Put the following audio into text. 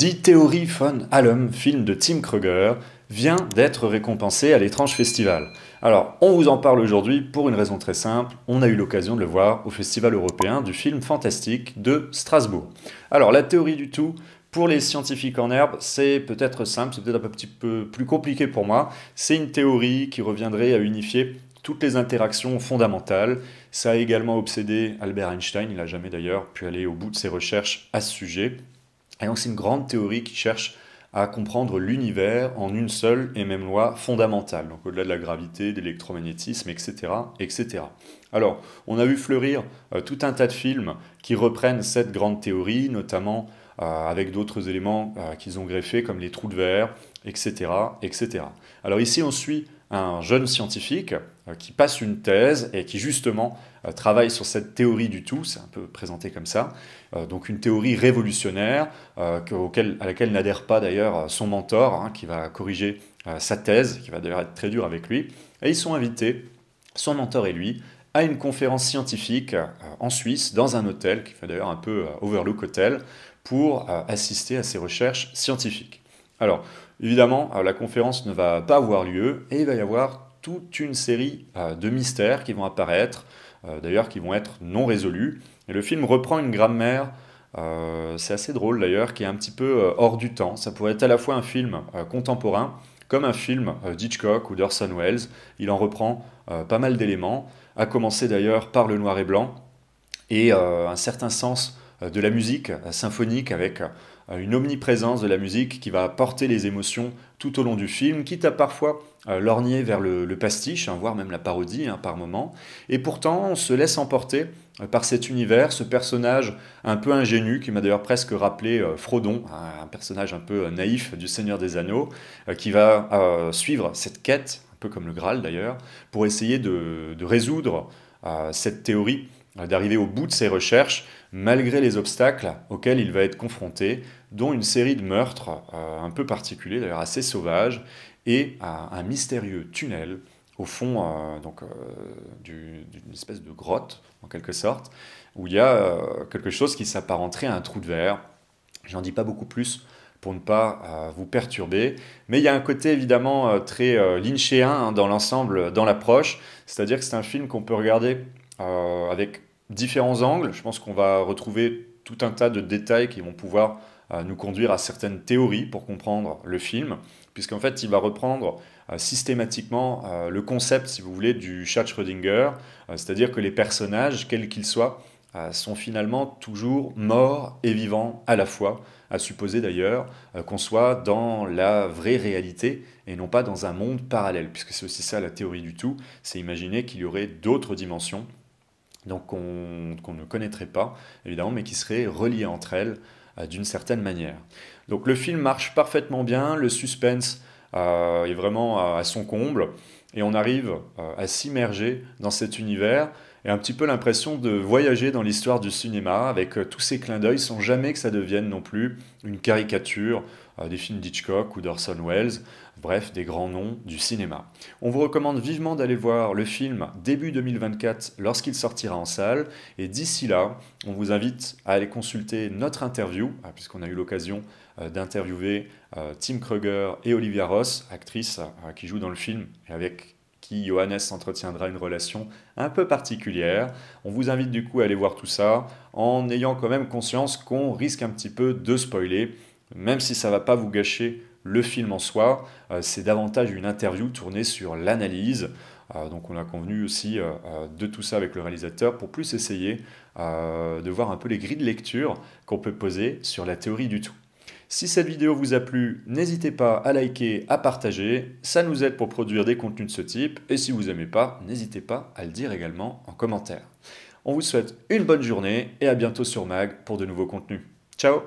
Die Theorie von Allem, film de Tim Kröger, vient d'être récompensé à l'étrange festival. Alors, on vous en parle aujourd'hui pour une raison très simple, on a eu l'occasion de le voir au Festival européen du film fantastique de Strasbourg. Alors, la théorie du tout, pour les scientifiques en herbe, c'est peut-être simple, c'est peut-être un petit peu plus compliqué pour moi. C'est une théorie qui reviendrait à unifier toutes les interactions fondamentales. Ça a également obsédé Albert Einstein, il n'a jamais d'ailleurs pu aller au bout de ses recherches à ce sujet. Et donc c'est une grande théorie qui cherche à comprendre l'univers en une seule et même loi fondamentale, donc au-delà de la gravité, de l'électromagnétisme, etc., etc. Alors, on a vu fleurir tout un tas de films qui reprennent cette grande théorie, notamment avec d'autres éléments qu'ils ont greffés, comme les trous de verre, etc., etc. Alors ici, on suit un jeune scientifique qui passe une thèse et qui justement travaille sur cette théorie du tout, c'est un peu présenté comme ça, donc une théorie révolutionnaire à laquelle n'adhère pas d'ailleurs son mentor, hein, qui va corriger sa thèse, qui va d'ailleurs être très dur avec lui, et ils sont invités, son mentor et lui, à une conférence scientifique en Suisse, dans un hôtel, qui fait d'ailleurs un peu Overlook Hotel, pour assister à ces recherches scientifiques. Alors, évidemment, la conférence ne va pas avoir lieu et il va y avoir toute une série de mystères qui vont apparaître, d'ailleurs qui vont être non résolus. Et le film reprend une grammaire, c'est assez drôle d'ailleurs, qui est un petit peu hors du temps. Ça pourrait être à la fois un film contemporain, comme un film d'Hitchcock ou d'Orson Welles. Il en reprend pas mal d'éléments, à commencer d'ailleurs par le noir et blanc, et un certain sens de la musique symphonique avec une omniprésence de la musique qui va porter les émotions tout au long du film, quitte à parfois lorgner vers le pastiche, hein, voire même la parodie hein, par moment. Et pourtant, on se laisse emporter par cet univers, ce personnage un peu ingénu, qui m'a d'ailleurs presque rappelé Frodon, un personnage un peu naïf du Seigneur des Anneaux, qui va suivre cette quête, un peu comme le Graal d'ailleurs, pour essayer de résoudre cette théorie, d'arriver au bout de ses recherches, malgré les obstacles auxquels il va être confronté, dont une série de meurtres un peu particuliers, d'ailleurs assez sauvages, et un mystérieux tunnel au fond d'une espèce de grotte, en quelque sorte, où il y a quelque chose qui s'apparenterait à un trou de verre. J'en dis pas beaucoup plus pour ne pas vous perturber, mais il y a un côté évidemment très lynchéen hein, dans l'ensemble, dans l'approche, c'est-à-dire que c'est un film qu'on peut regarder avec différents angles. Je pense qu'on va retrouver tout un tas de détails qui vont pouvoir nous conduire à certaines théories pour comprendre le film, puisqu'en fait, il va reprendre systématiquement le concept, si vous voulez, du chat Schrödinger, c'est-à-dire que les personnages, quels qu'ils soient, sont finalement toujours morts et vivants à la fois, à supposer d'ailleurs qu'on soit dans la vraie réalité et non pas dans un monde parallèle, puisque c'est aussi ça la théorie du tout, c'est imaginer qu'il y aurait d'autres dimensions donc qu'on ne connaîtrait pas, évidemment, mais qui seraient reliées entre elles d'une certaine manière. Donc le film marche parfaitement bien, le suspense est vraiment à son comble, et on arrive à s'immerger dans cet univers, et un petit peu l'impression de voyager dans l'histoire du cinéma, avec tous ces clins d'œil, sans jamais que ça devienne non plus une caricature des films d'Hitchcock ou d'Orson Welles, bref, des grands noms du cinéma. On vous recommande vivement d'aller voir le film début 2024 lorsqu'il sortira en salle, et d'ici là, on vous invite à aller consulter notre interview, puisqu'on a eu l'occasion d'interviewer Tim Kröger et Olivia Ross, actrice qui joue dans le film, et avec qui Johannes entretiendra une relation un peu particulière. On vous invite du coup à aller voir tout ça, en ayant quand même conscience qu'on risque un petit peu de spoiler, même si ça ne va pas vous gâcher le film en soi, c'est davantage une interview tournée sur l'analyse. Donc on a convenu aussi de tout ça avec le réalisateur pour plus essayer de voir un peu les grilles de lecture qu'on peut poser sur la théorie du tout. Si cette vidéo vous a plu, n'hésitez pas à liker, à partager, ça nous aide pour produire des contenus de ce type, et si vous n'aimez pas, n'hésitez pas à le dire également en commentaire. On vous souhaite une bonne journée et à bientôt sur Mag pour de nouveaux contenus. Ciao!